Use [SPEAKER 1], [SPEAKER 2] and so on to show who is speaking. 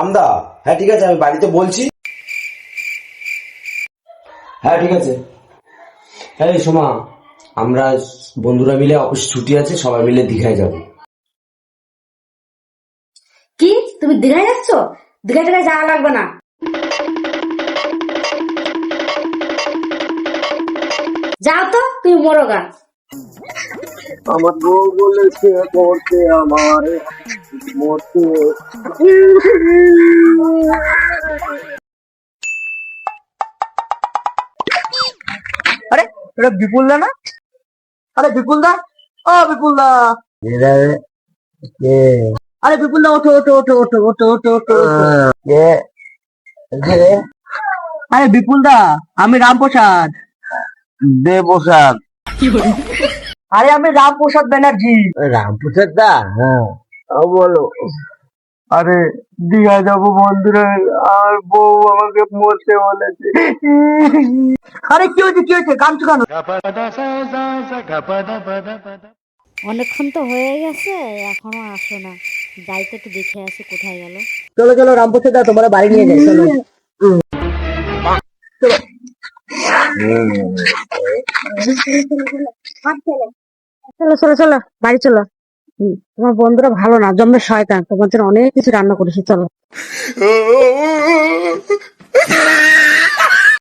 [SPEAKER 1] রামদা, হ্যাঁ ঠিক আছে, আমি বাড়িতে বলছি। হ্যাঁ ঠিক আছে। হ্যাঁ সোমা, আমরা বন্ধুরা মিলে, অফিস ছুটি আছে, সবাই মিলে দীঘায় যাব।
[SPEAKER 2] কি, তুমি দীঘায় যাচ্ছ? দীঘা টিঘায় যাওয়া লাগবে না। যাও তো, তুমি মরো গা।
[SPEAKER 3] আমার বউ বলেছে পড়তে আমার মরতে। আরে এটা বিপুল দা না? আরে বিপুল দা, ও বিপুল দা, আরে বিপুল দা, ওঠো ওঠো ওঠো ওঠো ওঠো ওঠো ওঠো। আরে বিপুল দা, আমি রামপ্রসাদ দে প্রসাদ। আরে আমি রামপ্রসাদ ব্যানার্জি। রামপ্রসাদ দা? হ্যাঁ বলো। আরে দীঘা যাবো বন্ধুরা, আর বউ আমাকে মরতে বলেছে। আরে কি হয়েছে কি হয়েছে, কাঁদছো কেন?
[SPEAKER 4] অনেকক্ষণ তো হয়ে গেছে, এখনো আসো না। যাই তো একটু দেখে আসি কোথায় গেল।
[SPEAKER 3] চলো চলো রামপ্রসাদ দা, তোমার বাড়ি নিয়ে যাই, চলো।
[SPEAKER 2] চলো চলো চলো, বাড়ি চলো। তোমার বন্ধুরা ভালো না, জন্মের শয়তান, তোমার জন্য অনেক কিছু রান্না করেছি, চলো।